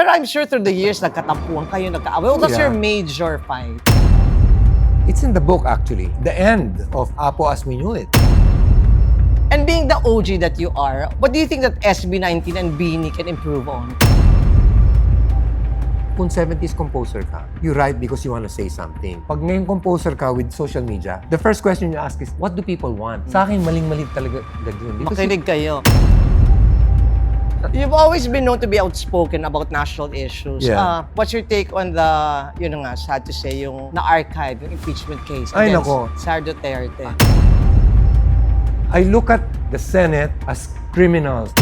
Pero I'm sure through the years, nagkatampuhan kayo, nagkaaway. What was your major fight? It's in the book, actually. The end of Apo as We Knew It. And being the OG that you are, what do you think that SB19 and BINI can improve on? Kung 70s composer ka, you write because you want to say something. Pag ngayong composer ka with social media, the first question you ask is, what do people want? Sa akin, maling-mali talaga yun. Makinig kayo. You've always been known to be outspoken about national issues. Yeah. What's your take on the, yun na nga, sad to say, yung na-archive, yung impeachment case Ay, against nako. Sara Duterte? I look at the Senate as criminals.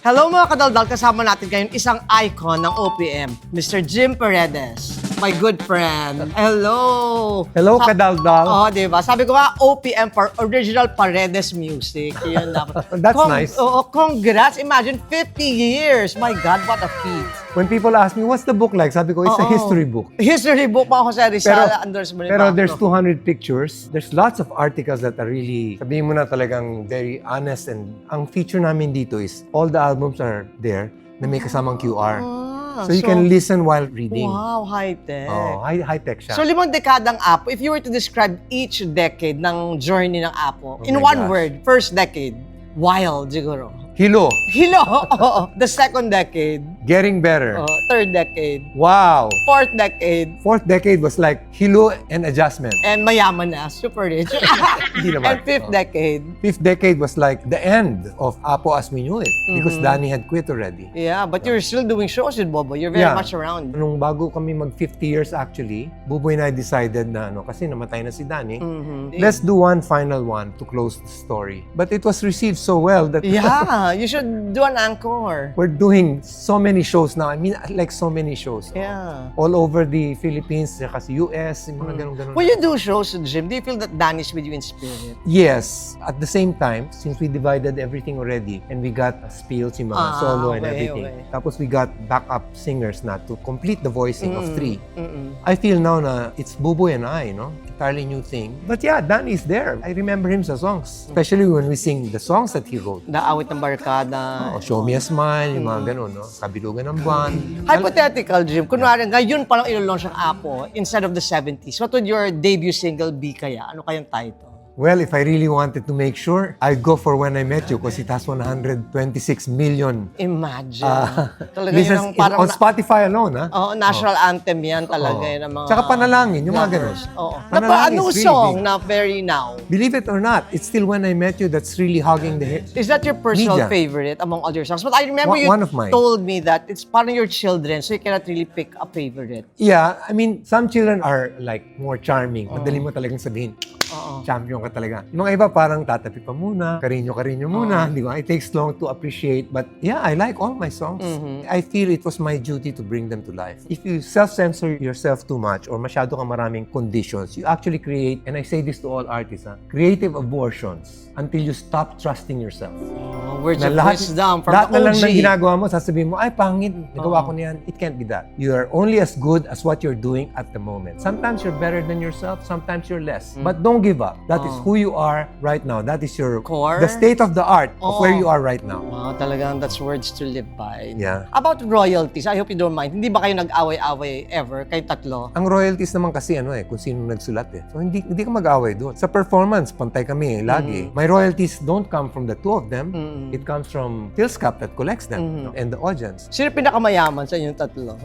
Hello mga kadaldal, kasama natin ngayon isang icon ng OPM, Mr. Jim Paredes, my good friend. Hello! Hello, kadaldal. Oo, diba? Sabi ko nga, OPM for Original Paredes Music. Yun dapat. That's nice. Oo, congrats! Imagine 50 years! My God, what a feat! When people ask me, what's the book like? Sabi ko, it's a history book. History book pa ako sa Rizal, endorsement. Pero there's 200 pictures. There's lots of articles that are really, sabihin mo na talagang very honest. And ang feature namin dito is all the albums are there na may kasamang QR. So you can listen while reading. Wow, high-tech. Oh, high-tech siya. So 5 dekadang Apo, if you were to describe each decade ng journey ng Apo, in one word, first decade, wild siguro. Hilo. Hilo! Oo. The second decade. Getting better. Third decade. Wow. Fourth decade. Fourth decade was like hilo and adjustment. And mayaman na. Super rich. Hindi naman. And fifth decade. Fifth decade was like the end of Apo as We Knew It. Because Danny had quit already. Yeah, but you're still doing shows with Bobo. You're very much around. Nung bago kami mag 50 years actually, Buboy and I decided na kasi namatay na si Danny. Let's do one final one to close the story. But it was received so well that Yeah, you should do an encore. we're doing so many shows now. I mean, like so many shows. Yeah. All over the Philippines, saka sa US, yung mga ganun-ganun. When you do shows, Jim, do you feel that Danny's with you in spirit? Yes. At the same time, since we divided everything already and we got spills, yung mga solo and everything. Tapos we got backup singers na to complete the voicing of 3. I feel now na it's Buboy and I, no? Entirely new thing. But yeah, Danny is there. I remember him sa songs. Especially when we sing the songs that he wrote. Naawit ng barkada. Show Me a Smile, yung mga ganun, no? Kabilugan ng buwan. Hypothetical, Jim. Kunwari, ngayon palang ilo-launch ang Apo instead of the 70s. What would your debut single be kaya? Ano kayang title? Well, if I really wanted to make sure, I'd go for When I Met You because it has 126 million. Imagine. Talaga Listens yun ang parang on Spotify alone, ha? national anthem yan talaga yun ang mga... Tsaka Panalangin, yung mga ganun. Oo. Panalangin Ano is really song big. na very now? Believe it or not, it's still When I Met You that's really hogging the hit. Is that your personal Media. favorite among all your songs? But I remember you One of mine. told me that it's parang your children, so you cannot really pick a favorite. Yeah, I mean, some children are like more charming. Madali mo talagang sabihin, champion ka talaga. Yung mga iba parang tatapi pa muna, karinyo muna. Di ba? It takes long to appreciate. But yeah, I like all my songs. I feel it was my duty to bring them to life. If you self-censor yourself too much or masyado ka maraming conditions, you actually create, and I say this to all artists, creative abortions until you stop trusting yourself. Words of lahat, wisdom from lahat the na lang OG. ng ginagawa mo, sasabihin mo, ay, pangit, nagawa ko na yan. It can't be that. You are only as good as what you're doing at the moment. Sometimes you're better than yourself, sometimes you're less. But don't give up. That is who you are right now. That is your Core? the state of the art of where you are right now. Wow, talagang that's words to live by. Yeah. About royalties, I hope you don't mind. Hindi ba kayo nag-away-away ever? Kayo tatlo? Ang royalties naman kasi kung sino nagsulat So hindi ka mag-away doon. Sa performance, pantay kami lagi. My royalties don't come from the two of them. It comes from Philscap that collects them and the audience. Sino pinakamayaman sa inyong tatlo?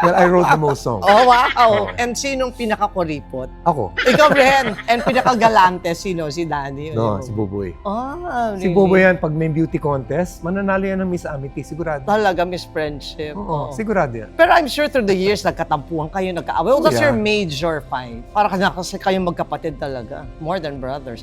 Well, I wrote the most songs. Oh, wow! And sinong pinakakuripot? Ako. Ikaw rin. And pinakagalante, sino? Si Danny? No, si Buboy. Really? Si Buboy yan, pag may beauty contest, mananalo yan ng Miss Amity, sigurado. Talaga, Miss Friendship. Oo, sigurado yan. Pero I'm sure through the years, nagkatampuhan kayo, nagkaaway. What was your major fight? Para kasi kayong magkapatid talaga. More than brothers.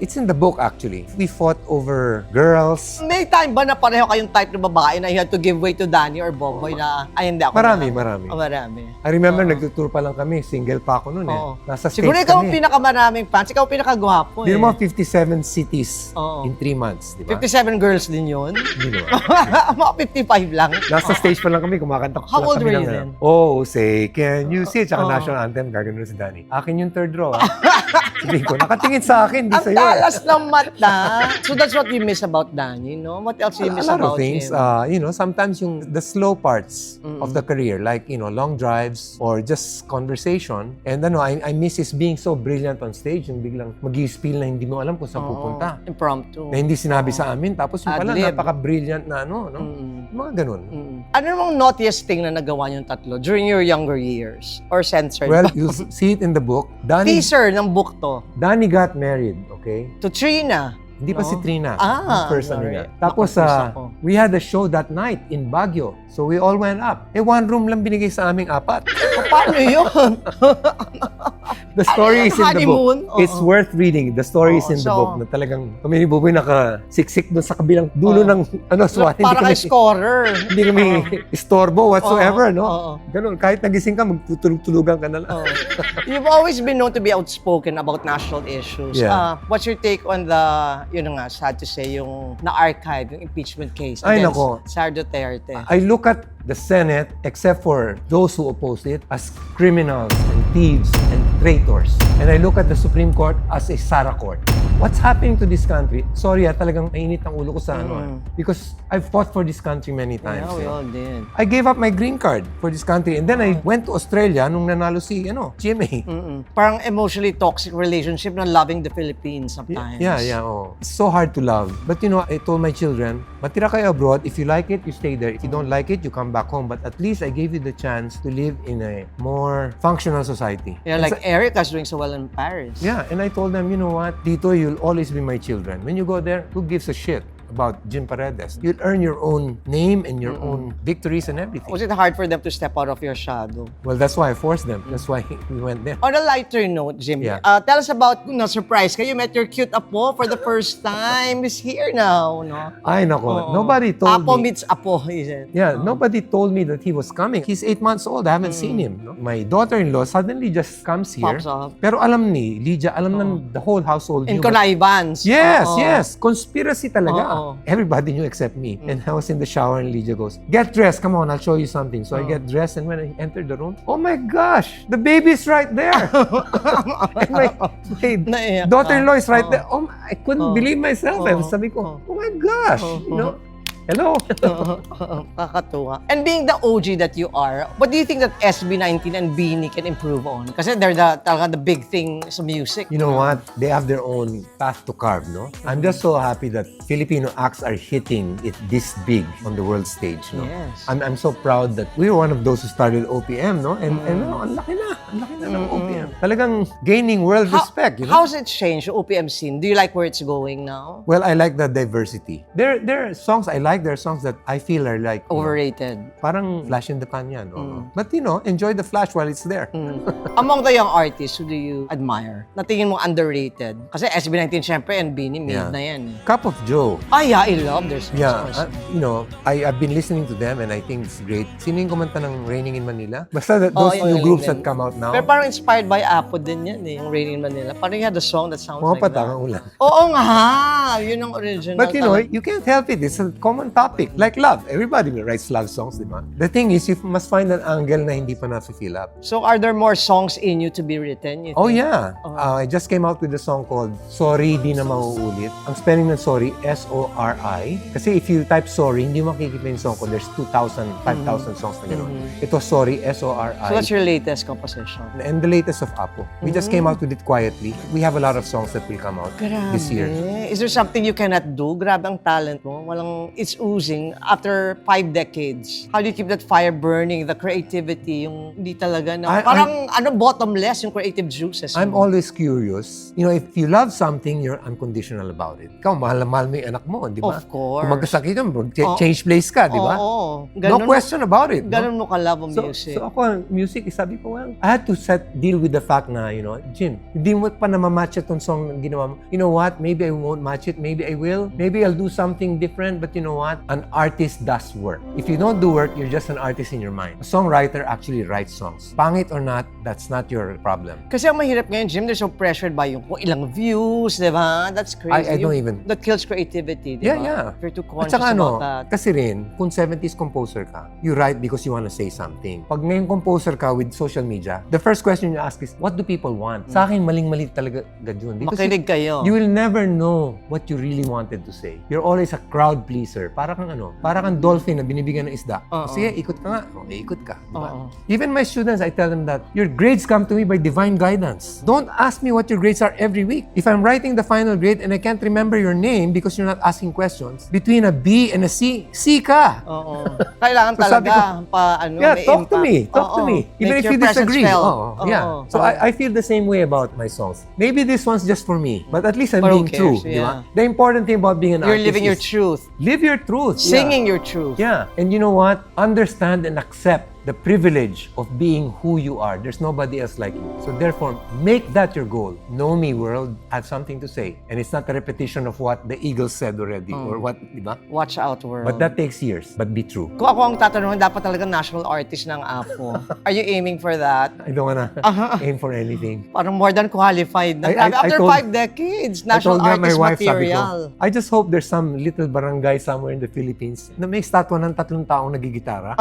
It's in the book actually. We fought over girls. May time ba na pareho kayong type na babae na you had to give way to Danny or Boboy na, ay hindi ako Marami. Marami. I remember nagtutour pa lang kami, single pa ako noon Nasa States Siguro ikaw ang kami. pinakamaraming fans. ikaw pinakagwapo Di mo 57 cities Oo. in 3 months, di ba? 57 girls din yun. Hindi naman. Mga 55 lang. Nasa stage pa lang kami, kumakanta ko. How old kami were you ng, then? Oh, say, can you see? Tsaka Oo. national anthem, gagano'n si Danny. Akin yung third row, ah. Sabihin ko, nakatingin sa akin, di Ang sa'yo. talas ng mata. So that's what you miss about Danny, no? What else do you miss A lot about of things. him? Sometimes the slow parts of the career, like, long drives or just conversation. And I miss his being so brilliant on stage, yung biglang mag-i-spill na hindi mo alam kung saan pupunta. Impromptu. Na hindi sinabi sa amin, tapos yung pala Ad-lib. napaka-brilliant na no? Mga ganun. Ano namang naughtiest thing na nagawa niyong tatlo during your younger years? Or censored? Well, you see it in the book. Teaser ng book to. Danny got married, okay? To Trina. Hindi pa si Trina. Ah, first sorry. niya. Tapos, Nakonfuse ako. we had a show that night in Baguio. So we all went up. One room lang binigay sa aming 4. Paano yun? The story is in the Honeymoon? book. It's worth reading. The story is in the book na talagang kami ni Buboy nakasiksik doon sa kabilang dulo ng swat. Para kay scorer. Hindi kami istorbo whatsoever, no? Oo. Ganun. Kahit nagising ka, magtutulog-tulugan ka na lang. You've always been known to be outspoken about national issues. Yeah. What's your take on the, yun na nga, sad to say, yung na-archive, yung impeachment case Ay, against nako. Sara Duterte? I look at the Senate, except for those who opposed it, as criminals and thieves and traitors. And I look at the Supreme Court as a Sara court. What's happening to this country? Sorry, talagang mainit ang ulo ko sa because I've fought for this country many times. Yeah, we all did. I gave up my green card for this country and then I went to Australia nung nanalo si GMA. Parang emotionally toxic relationship na loving the Philippines sometimes. Yeah. It's so hard to love. But I told my children, matira kayo abroad. If you like it, you stay there. If you don't like it, you come back home. But at least I gave you the chance to live in a more functional society. Yeah, like Erica's doing so well in Paris. Yeah, and I told them, you know what, Dito, you'll always be my children. When you go there, who gives a shit about Jim Paredes? You'll earn your own name and your own victories and everything. Was it hard for them to step out of your shadow? Well, that's why I forced them. That's why we went there. On a lighter note, Jimmy, Yeah. Tell us about, surprise ka. You met your cute apo for the first time. He's here now, no? Ay, nako. Oo. Nobody told Apo me. meets apo, he said. Yeah, nobody told me that he was coming. He's 8 months old. I haven't seen him. No? My daughter-in-law suddenly just comes here. Pops up. Pero alam ni Lydia, alam ng the whole household. In knew what- connivance. Yes, Oo. yes. Conspiracy talaga. Oo. Everybody knew except me. And I was in the shower and Lydia goes, get dressed. Come on, I'll show you something. So I get dressed and when I entered the room, oh my gosh, the baby's right there. And my Naiyak ka. daughter-in-law is right there. Oh, I couldn't believe myself. I was sabi ko, oh my gosh, hello. Kakatuwa. And being the OG that you are, what do you think that SB19 and BINI can improve on? Kasi they're talaga the big thing sa music. You know what? They have their own path to carve, no? I'm just so happy that Filipino acts are hitting it this big on the world stage, no? Yes. I'm so proud that we were one of those who started OPM, no? And now, ang laki na ng OPM. Talagang gaining world respect, you know? How's it changed, the OPM scene? Do you like where it's going now? Well, I like the diversity. There are songs I like. There are songs that I feel are like Overrated. parang flash in the pan yan. But enjoy the flash while it's there. Among the young artists, who do you admire? Natingin mo underrated? Kasi SB19 syempre and BINI made na yan. Cup of Joe. Yeah, I love their songs. Yeah, I've been listening to them and I think it's great. Sino yung kumanta ng Raining in Manila? Basta those yung new groups Galing that come out now. Pero parang inspired by Apo din yan yung Raining in Manila. Parang you had a song that sounds Mga like that. patangang ulan. Oo nga! Yun ang original. But you can't help it. It's a common topic. Like love. Everybody writes love songs, di ba? The thing is, you must find an angle na hindi pa na-fill up. So are there more songs in you to be written? You Oh think? yeah. I just came out with a song called Sorry Di Na Mauulit. Ang spelling ng sorry, S-O-R-I. Kasi if you type sorry, hindi mo makikita yung song ko. There's 2,000, 5,000 songs na gano'n. Ito, sorry, S-O-R-I. So that's your latest composition? And the latest of Apo. We just came out with it quietly. We have a lot of songs that will come out this year. Is there something you cannot do? Grabe ang talent mo. It's oozing after 5 decades. How do you keep that fire burning, the creativity, yung hindi talaga na, parang bottomless yung creative juices mo? I'm always curious. If you love something, you're unconditional about it. Ikaw, mahal na mahal mo yung anak mo, di ba? Of course. Kung magkasakit yun, change place ka, di ba? Oo. No question about it. Ganun mo ka-love ang music. So ako, music, sabi ko, well, I had to deal with the fact na, Jim, hindi mo pa namamatch itong song na ginawa mo. You know what? Maybe I won't match it. Maybe I will. Maybe I'll do something different. But you know what? what? An artist does work. If you don't do work, you're just an artist in your mind. A songwriter actually writes songs. Pangit or not, that's not your problem. Kasi ang mahirap ngayon, Jim, they're so pressured by yung kung ilang views, di ba? That's crazy. I don't even... That kills creativity, di ba? Yeah. If you're too At conscious saka about that. kasi rin, kung 70s composer ka, you write because you want to say something. Pag ngayon composer ka with social media, the first question you ask is, what do people want? Sa akin, maling-mali talaga yun. Because Makinig kayo. you will never know what you really wanted to say. You're always a crowd pleaser. Para kang dolphin na binibigyan ng isda. Sige, ikot ka nga. Ikot ka. Diba? Even my students, I tell them that your grades come to me by divine guidance. Don't ask me what your grades are every week. If I'm writing the final grade and I can't remember your name because you're not asking questions, between a B and a C, C ka. Kailangan So sabi talaga may talk to impact. me. Talk to me. Even Make if you your presence disagree. felt. Yeah. So I feel the same way about my songs. Maybe this one's just for me, but at least I'm But who being true. cares? Yeah. Diba? The important thing about being an You're artist living your is truth. live your truth. Singing your truth. Yeah. And you know what? Understand and accept the privilege of being who you are. There's nobody else like you. So therefore, make that your goal. Know me, world. I have something to say. And it's not a repetition of what the Eagles said already or what, di ba? Watch out, world. But that takes years. But be true. Kung ako ang tatanungin, dapat talaga national artist ng Apo. Are you aiming for that? I don't wanna aim for anything. Parang more than qualified. After 5 decades, national artist material. I just hope there's some little barangay somewhere in the Philippines na may statwa ng 3 taong nagigitara.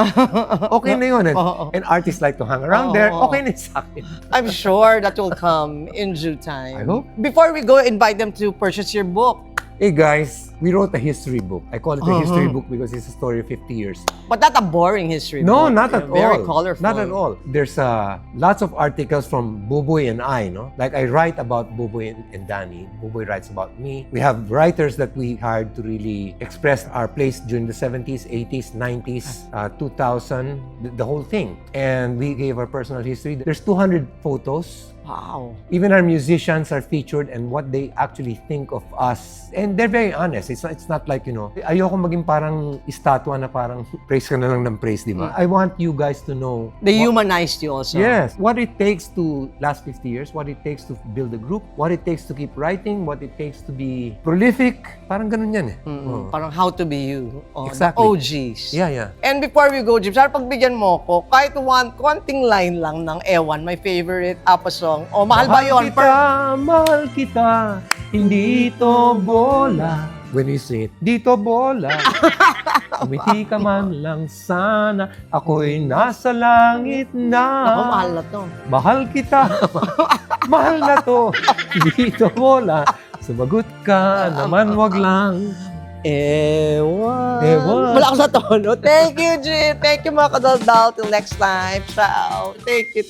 Okay na yun. And artists like to hang around there. Okay na sa akin. I'm sure that will come in due time. I hope. Before we go, invite them to purchase your book. Hey guys, we wrote a history book. I call it a history book because it's a story of 50 years. But not a boring history No, book. not at all. Very colorful. Not at all. There's lots of articles from Buboy and I, no? Like I write about Buboy and Danny. Buboy writes about me. We have writers that we hired to really express our place during the 70s, 80s, 90s, 2000, the whole thing. And we gave our personal history. There's 200 photos. Wow. Even our musicians are featured and what they actually think of us. And they're very honest. It's not like, ayoko maging parang estatwa na parang praise ka na lang ng praise, di ba? I want you guys to know. They humanized you also. Yes. What it takes to last 50 years, what it takes to build a group, what it takes to keep writing, what it takes to be prolific. Parang ganun yan eh. Parang how to be you. Exactly. The OGs. Yeah. And before we go, Jim, sana pagbigyan mo ko, kahit konting line lang ng Ewan, my favorite Apo song. O, mahal ba yun? Mahal kita, hindi to bola. When we say it, dito bola. Umiti ka man lang sana, ako'y nasa langit na. Ako, mahal na to. Mahal kita, mahal na to, dito bola. Sumagot ka naman, wag lang. Ewan. Wala ako sa tono. Thank you, Jim. Thank you, mga kadaldal. Till next time. Ciao. Thank you.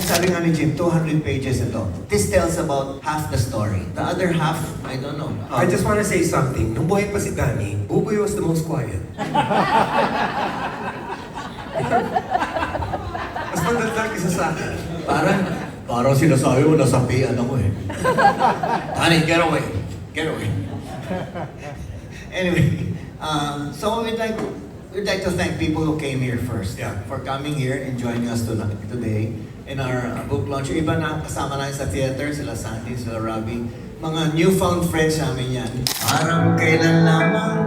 Sabi nga ni Jim, 200 pages ito. This tells about half the story. The other half, I don't know. I just want to say something. Nung buhay pa si Danny, Buboy was the most quiet. Mas mandaldal kisa sa akin. Parang sinasabi mo, nasapian ako eh. Honey, get away. Anyway, so we'd like to thank people who came here first. For coming here and joining us today in our book launch. Yung iba na kasama namin sa theater, sila Sandy, sila Robbie. Mga newfound friends namin yan. Parang kailan lamang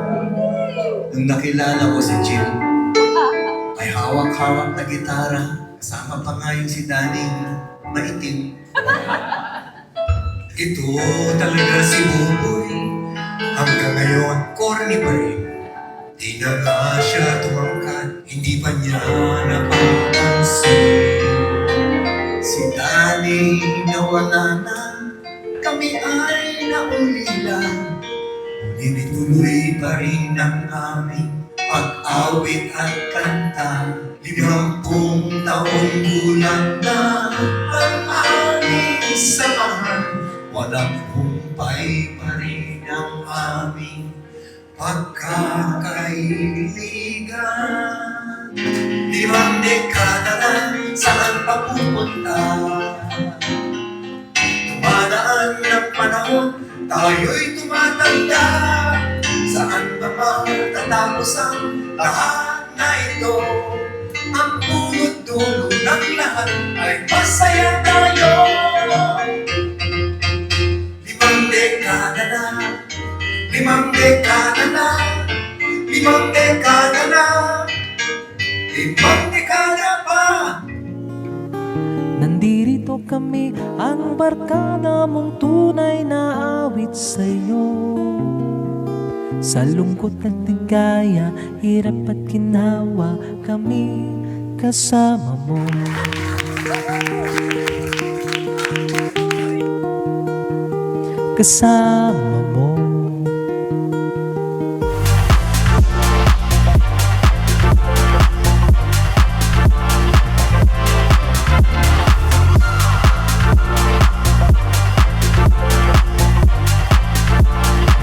nung nakilala ko si Jim. May hawak-hawak na gitara. Kasama pa nga yung si Danny maitim. Ito talaga si Buboy. Hanggang ngayon, corny pa rin. Di na nga siya tumangkat, hindi pa niya napapansin. Si Danny nawala na, kami ay naulila. Ngunit tuloy pa rin ang aming pag-awit at kanta. 50 taong gulang na ang aming samahan. Walang humpay pa rin ang aming pagkakailigan. 5 dekada na saan papupunta? Tumadaan ng panahon, tayo'y tumatanda. Saan ba matatapos ang lahat na ito? Ang punot dulo ng lahat ay masaya tayo. 5 dekada na, 5 dekada na, 5 dekada na, 5 dekada pa. Nandirito kami, ang barkada mong tunay na awit sa'yo. Sa lungkot at ligaya, hirap at ginhawa, kami kasama mo. Kasama